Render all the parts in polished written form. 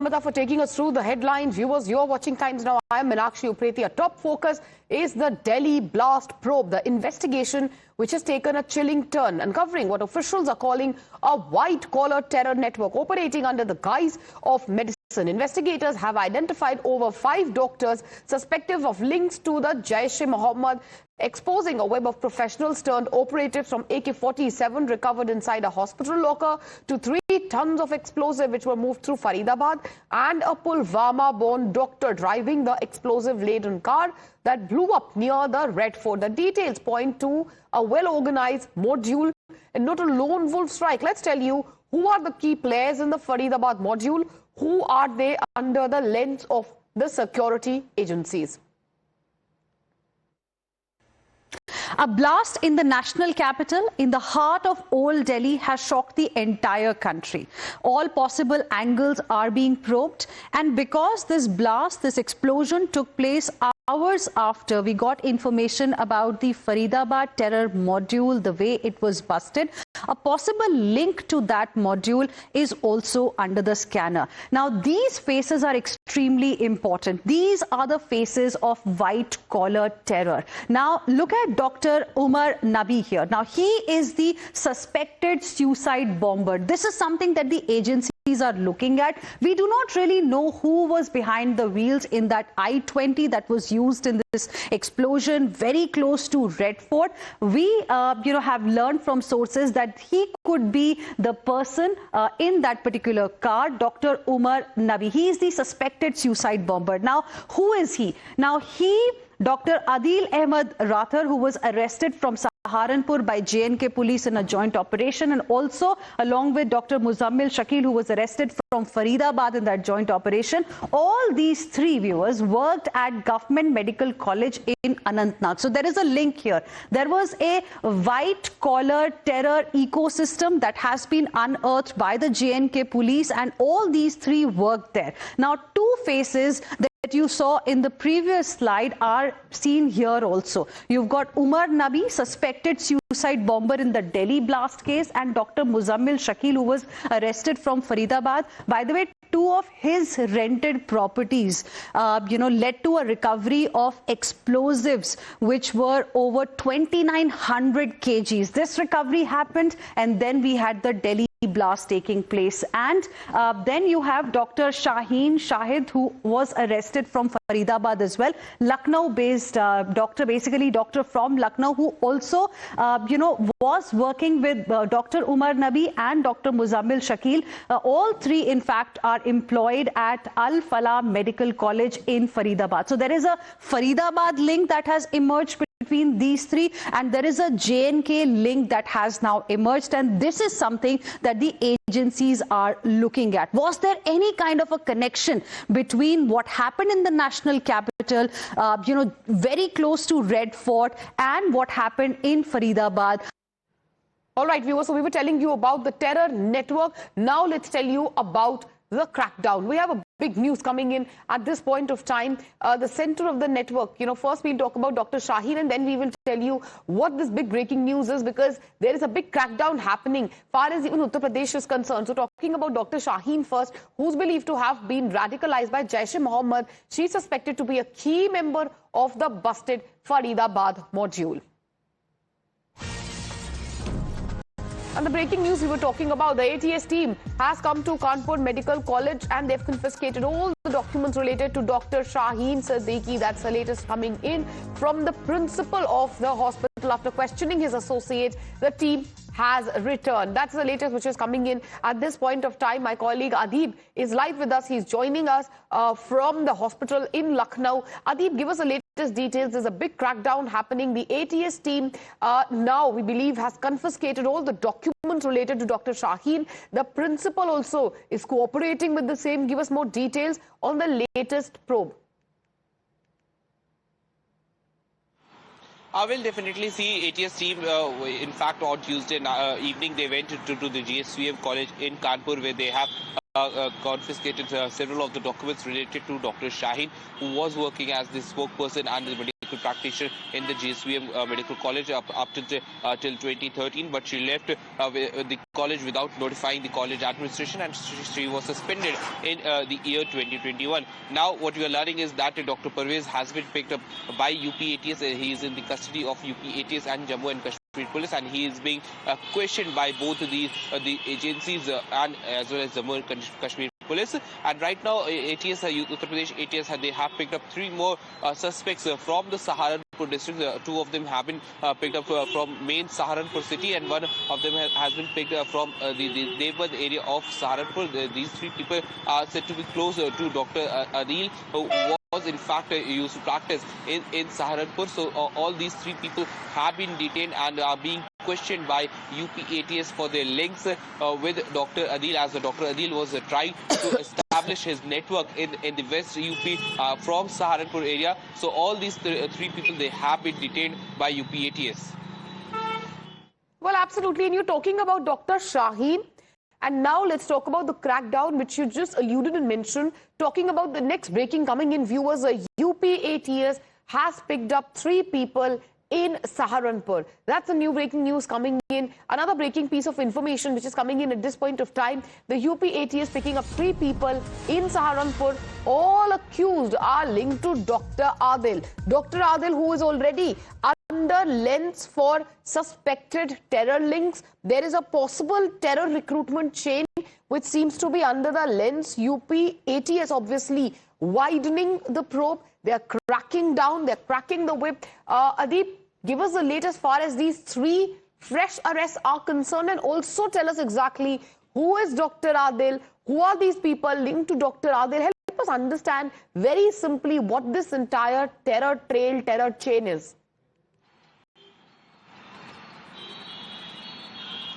Namrata, for taking us through the headlines. Viewers, you're watching Times Now. I am Meenakshi Upreti. Our top focus is the Delhi blast probe, the investigation which has taken a chilling turn, uncovering what officials are calling a white-collar terror network operating under the guise of medicine. Investigators have identified over 5 doctors suspected of links to the Jaish-e-Mohammed, exposing a web of professionals turned operatives from AK-47 recovered inside a hospital locker to 3 tons of explosive which were moved through Faridabad, and a Pulwama-born doctor driving the explosive-laden car that blew up near the Red Fort. The details point to a well-organized module and not a lone wolf strike. Let's tell you who are the key players in the Faridabad module. Who are they under the lens of the security agencies? A blast in the national capital, in the heart of Old Delhi, has shocked the entire country. All possible angles are being probed, and because this blast, this explosion took place hours after we got information about the Faridabad terror module, the way it was busted, a possible link to that module is also under the scanner. Now, these faces are extremely important. These are the faces of white-collar terror. Now, look at Dr. Umar Nabi here. Now, he is the suspected suicide bomber. This is something that the agencies are looking at. We do not really know who was behind the wheels in that I-20 that was used in this explosion very close to Red Fort. We have learned from sources that he could be the person in that particular car, Dr. Umar Nabi. He is the suspected suicide bomber. Now, who is he? Now, Dr. Adil Ahmed Rathar, who was arrested from Saharanpur by J&K police in a joint operation, and also along with Dr. Muzammil Shakil, who was arrested from Faridabad in that joint operation. All these 3 viewers worked at Government Medical College in Anantnag. So there is a link here. There was a white-collar terror ecosystem that has been unearthed by the J&K police, and all these 3 worked there. Now, 2 faces that you saw in the previous slide are seen here also. You've got Umar Nabi, suspected suicide bomber in the Delhi blast case, and Dr. Muzammil Shakil, who was arrested from Faridabad. By the way, 2 of his rented properties, led to a recovery of explosives which were over 2,900 kgs. This recovery happened, and then we had the Delhi blast taking place. And then you have Dr. Shaheen Shahid, who was arrested from Faridabad as well. Lucknow-based doctor, basically doctor from Lucknow, who also, was working with Dr. Umar Nabi and Dr. Muzammil Shakil. All 3, in fact, are employed at Al Falah Medical College in Faridabad. So there is a Faridabad link that has emerged between these 3, and there is a J&K link that has now emerged, and this is something that the agencies are looking at. Was there any kind of a connection between what happened in the national capital, very close to Red Fort, and what happened in Faridabad? All right, viewers, so we were telling you about the terror network. Now let's tell you about the crackdown. We have a big news coming in at this point of time. The center of the network, first we'll talk about Dr. Shaheen, and then we will tell you what this big breaking news is, because there is a big crackdown happening far as even Uttar Pradesh is concerned. So talking about Dr. Shaheen first, who's believed to have been radicalized by Jaish-e-Mohammed. She's suspected to be a key member of the busted Faridabad module. And the breaking news we were talking about, the ATS team has come to Kanpur Medical College, and they've confiscated all the documents related to Dr. Shaheen Siddiqui. That's the latest coming in from the principal of the hospital. After questioning his associates, the team has returned. That's the latest which is coming in at this point of time. My colleague Adib is live with us. He's joining us from the hospital in Lucknow. Adib, give us the latest details. There's a big crackdown happening. The ATS team now, we believe, has confiscated all the documents related to Dr. Shaheen. The principal also is cooperating with the same. Give us more details on the latest probe. I will definitely see ATS team. In fact, on Tuesday evening, they went to the GSVM college in Kanpur, where they have confiscated several of the documents related to Dr. Shaheen, who was working as the spokesperson and the medical practitioner in the GSVM Medical College up till 2013, but she left the college without notifying the college administration, and she was suspended in the year 2021. Now, what we are learning is that Dr. Parvez has been picked up by UP ATS. He is in the custody of UP ATS and Jammu and Kashmir Police, and he is being questioned by both the agencies and as well as Jammu and Kashmir Police. And right now, ATS, Uttar Pradesh ATS, they have picked up 3 more suspects from the Saharanpur district. 2 of them have been picked up from main Saharanpur city, and 1 of them has been picked up from the Devband area of Saharanpur. These 3 people are said to be close to Dr. Adil, who was in fact used to practice in Saharanpur. So all these 3 people have been detained and are being questioned by UP ATS for their links with Dr. Adil, as Dr. Adil was trying to establish his network in the West UP from Saharanpur area. So all these 3 people, they have been detained by UP ATS. Well, absolutely. And you're talking about Dr. Shaheen. And now let's talk about the crackdown, which you just alluded and mentioned. Talking about the next breaking coming in, viewers, UP ATS has picked up 3 people in Saharanpur. That's the new breaking news coming in. Another breaking piece of information which is coming in at this point of time. The UP ATS picking up 3 people in Saharanpur. All accused are linked to Dr. Adil. Dr. Adil, who is already under lens for suspected terror links. There is a possible terror recruitment chain which seems to be under the lens. UP ATS obviously widening the probe. They are cracking down. They are cracking the whip. Adeep, give us the latest as far as these 3 fresh arrests are concerned, and also tell us exactly who is Dr. Adil, who are these people linked to Dr. Adil. Help us understand very simply what this entire terror trail, terror chain is.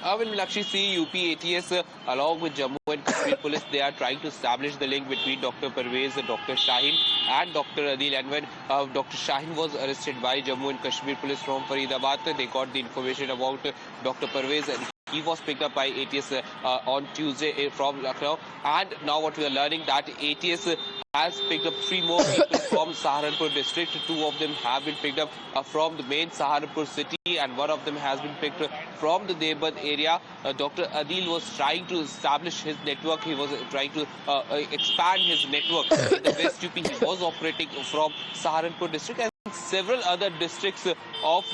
We'll actually see UP ATS along with Jammu and Kashmir Police. They are trying to establish the link between Dr. Parvez, Dr. Shaheen and Dr. Adil. And when Dr. Shaheen was arrested by Jammu and Kashmir Police from Faridabad, they got the information about Dr. Parvez, and he was picked up by ATS on Tuesday from Lucknow. And now what we are learning that ATS has picked up 3 more people from Saharanpur district. 2 of them have been picked up from the main Saharanpur city, and 1 of them has been picked from the Devband area. Dr. Adil was trying to establish his network. He was trying to expand his network in the West UP. He was operating from Saharanpur district, and several other districts of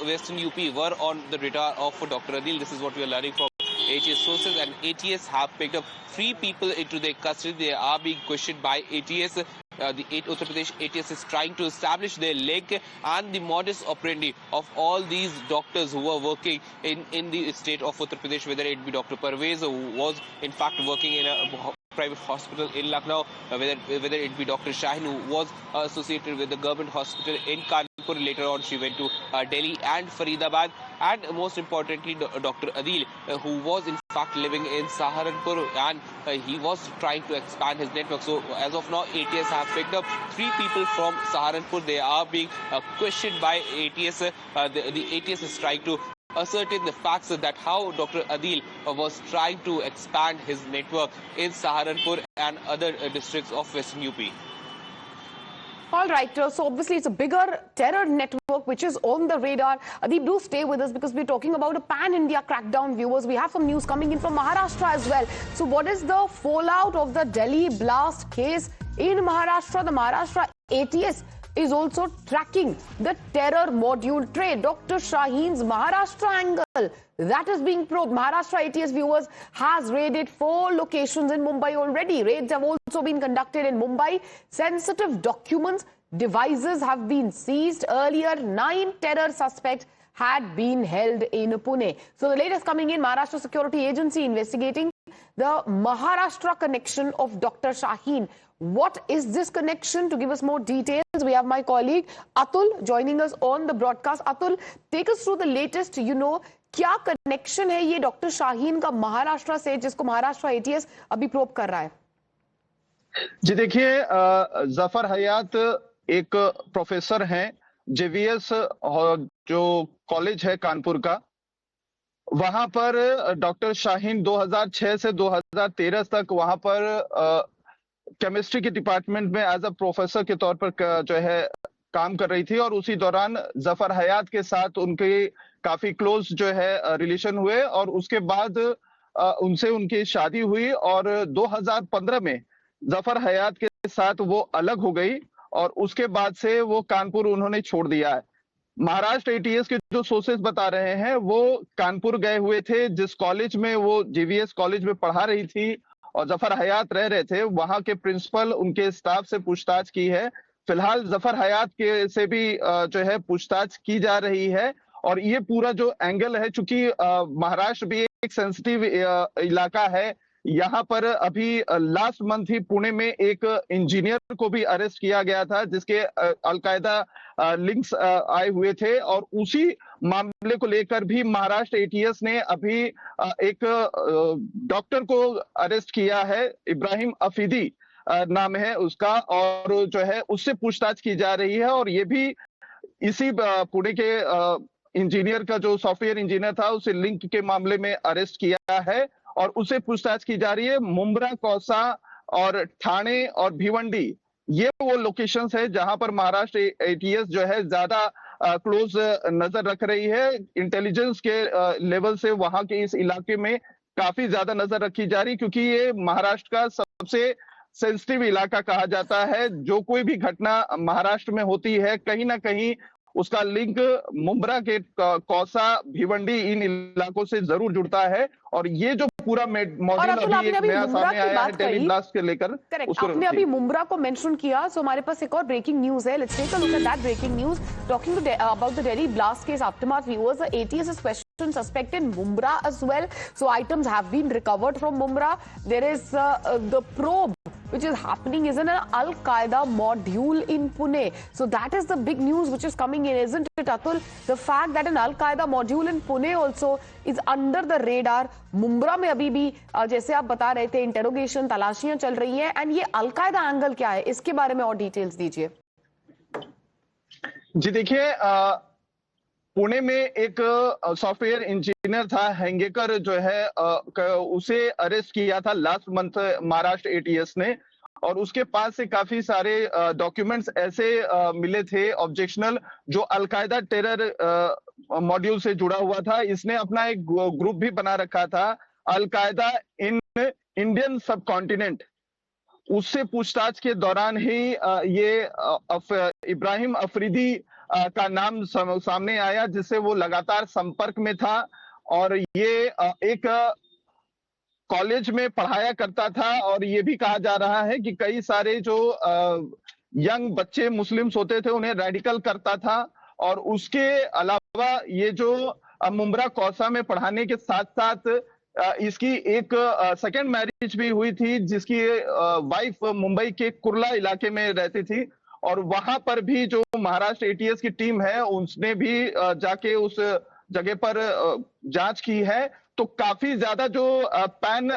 Western UP were on the radar of Dr. Adil. This is what we are learning from ATS sources, and ATS have picked up 3 people into their custody. They are being questioned by ATS. The Uttar Pradesh ATS is trying to establish their link and the modus operandi of all these doctors who are working in the state of Uttar Pradesh, whether it be Dr. Parvez, who was in fact working in a private hospital in Lucknow, whether it be Dr. Shaheen, who was associated with the government hospital in Kanpur. Later on, she went to Delhi and Faridabad. And most importantly, Dr. Adil, who was in fact living in Saharanpur, and he was trying to expand his network. So as of now, ATS have picked up 3 people from Saharanpur. They are being questioned by ATS. The ATS is trying to ascertain the facts that how Dr. Adil was trying to expand his network in Saharanpur and other districts of Western UP. All right, so obviously it's a bigger terror network which is on the radar. Adeep, do stay with us because we're talking about a pan-India crackdown, viewers. We have some news coming in from Maharashtra as well. So what is the fallout of the Delhi blast case in Maharashtra? The Maharashtra ATS is also tracking the terror module trade. Dr. Shaheen's Maharashtra angle, that is being probed. Maharashtra ATS, viewers, has raided 4 locations in Mumbai already. Raids have also been conducted in Mumbai. Sensitive documents, devices have been seized. Earlier, 9 terror suspects had been held in Pune. So the latest coming in, Maharashtra Security Agency investigating the Maharashtra connection of Dr. Shaheen. What is this connection? To give us more details, we have my colleague Atul joining us on the broadcast. Atul, take us through the latest, क्या connection है ये doctor Shaheen का महाराष्ट्र से, जिसको Maharashtra ATS अभी probe कर रहा है? जी देखिए, जफर हयात एक प्रोफेसर हैं जेवीएस जो कॉलेज है कानपुर का, वहां पर डॉक्टर शाहीन 2006 से 2013 तक वहां पर केमिस्ट्री के डिपार्टमेंट में एज अ प्रोफेसर के तौर पर जो है काम कर रही थी और उसी दौरान जफर हयात के साथ उनके काफी क्लोज जो है रिलेशन हुए और उसके बाद उनसे उनकी शादी हुई और 2015 में जफर हयात के साथ वो अलग हो गई और उसके बाद से वो कानपुर उन्होंने छोड़ दिया है। महाराष्ट्र एटीएस के जो सोर्सेस बता रहे हैं वो कानपुर गए हुए थे, जिस कॉलेज में वो जीवीएस कॉलेज में पढ़ा रही थी और जफर हयात रह रहे थे, वहां के प्रिंसिपल उनके स्टाफ से पूछताछ की है। फिलहाल जफर हयात के से भी जो है पूछताछ की जा रही है और ये पूरा जो एंगल है, चूंकि महाराष्ट्र भी एक सेंसिटिव इलाका है, यहाँ पर अभी लास्ट मंथ ही पुणे में एक इंजीनियर को भी अरेस्ट किया गया था जिसके अलकायदा लिंक्स आए हुए थे और उसी मामले को लेकर भी महाराष्ट्र एटीएस ने अभी एक डॉक्टर को अरेस्ट किया है। इब्राहिम अफरीदी नाम है उसका और जो है उससे पूछताछ की जा रही है और ये भी इसी पुणे के इंजीनियर का जो सॉफ्टवेयर इंजीनियर था उसे लिंक के मामले में अरेस्ट किया है और उसे पूछताछ की जा रही है। मुंब्रा, कौसा और ठाणे और भिवंडी ये वो लोकेशंस है जहां पर महाराष्ट्र एटीएस जो है ज्यादा क्लोज नजर रख रही है। इंटेलिजेंस के लेवल से वहां के इस इलाके में काफी ज्यादा नजर रखी जा रही क्योंकि ये महाराष्ट्र का सबसे सेंसिटिव इलाका कहा जाता है। जो कोई भी घटना महाराष्ट्र में होती है कहीं ना कहीं उसका लिंक मुंब्रा के कौसा, भिवंडी इन इलाकों से जरूर जुड़ता है और ये जो पूरा मॉड्यूल अभी एक नया सामने आया है डेली ब्लास्ट के लेकर। आपने अभी मुंब्रा को मेंशन किया, सो हमारे पास एक और ब्रेकिंग न्यूज है। Let's take a look at that breaking news talking about the Delhi blast case aftermath viewers. The ATS is questioned suspect in Mumbra as well. So items have been recovered from Mumbra. There is the probe which is happening is in an Al-Qaeda module in Pune. So that is the big news which is coming in, isn't it, Atul? The fact that an Al-Qaeda module in Pune also is under the radar. Mumbra में अभी भी जैसे आप बता रहे थे interrogation, तलाशियां चल रही हैं एंड ये अलकायदा एंगल क्या है, इसके बारे में और डिटेल्स दीजिए। जी देखिए, पुणे में एक सॉफ्टवेयर इंजीनियर था हेंगेकर जो है उसे अरेस्ट किया था लास्ट मंथ महाराष्ट्र एटीएस ने और उसके पास से काफी सारे डॉक्यूमेंट्स ऐसे मिले थे ऑब्जेक्शनल जो अलकायदा टेरर मॉड्यूल से जुड़ा हुआ था। इसने अपना एक ग्रुप भी बना रखा था अलकायदा इन इंडियन सब कॉन्टिनेंट। उससे पूछताछ के दौरान ही ये इब्राहिम अफरीदी का नाम सामने आया जिससे वो लगातार संपर्क में था और ये एक कॉलेज में पढ़ाया करता था और ये भी कहा जा रहा है कि कई सारे जो यंग बच्चे मुस्लिम्स होते थे उन्हें रेडिकल करता था और उसके अलावा ये जो मुंब्रा कौसा में पढ़ाने के साथ साथ इसकी एक सेकंड मैरिज भी हुई थी जिसकी वाइफ मुंबई के कुर्ला इलाके में रहती थी और वहां पर भी जो महाराष्ट्र एटीएस की टीम है उसने भी जाके उस जगह पर जांच की है। तो काफी ज्यादा जो पैन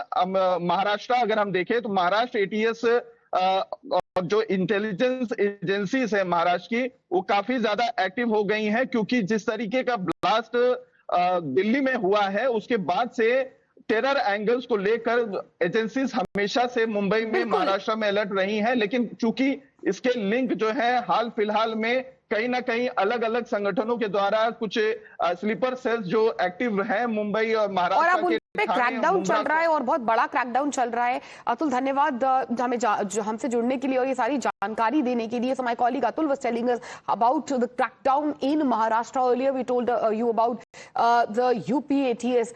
महाराष्ट्र अगर हम देखें तो महाराष्ट्र एटीएस और जो इंटेलिजेंस एजेंसीज है महाराष्ट्र की वो काफी ज्यादा एक्टिव हो गई हैं क्योंकि जिस तरीके का ब्लास्ट दिल्ली में हुआ है उसके बाद से टेरर एंगल्स को लेकर एजेंसीज हमेशा से मुंबई में महाराष्ट्र में अलर्ट रही हैं, लेकिन चूंकि इसके लिंक जो है हाल फिलहाल में कहीं ना कहीं अलग अलग संगठनों के द्वारा कुछ स्लीपर सेल्स जो एक्टिव हैं मुंबई और महाराष्ट्र के पे क्रैकडाउन चल रहा है और बहुत बड़ा क्रैकडाउन चल रहा है। अतुल धन्यवाद हमसे जुड़ने के लिए और ये सारी जानकारी देने के लिए। So my colleague Atul was telling us about the crackdown in Maharashtra. Earlier we told you about the UP ATS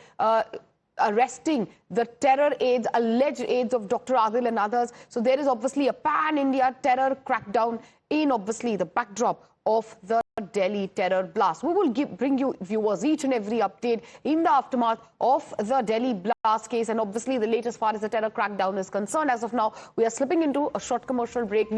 arresting the terror aides, alleged aides of Dr. Adil and others. So there is obviously a pan-India terror crackdown in obviously the backdrop of the Delhi terror blast. We will bring you viewers each and every update in the aftermath of the Delhi blast case and obviously the latest far as the terror crackdown is concerned. As of now, we are slipping into a short commercial break.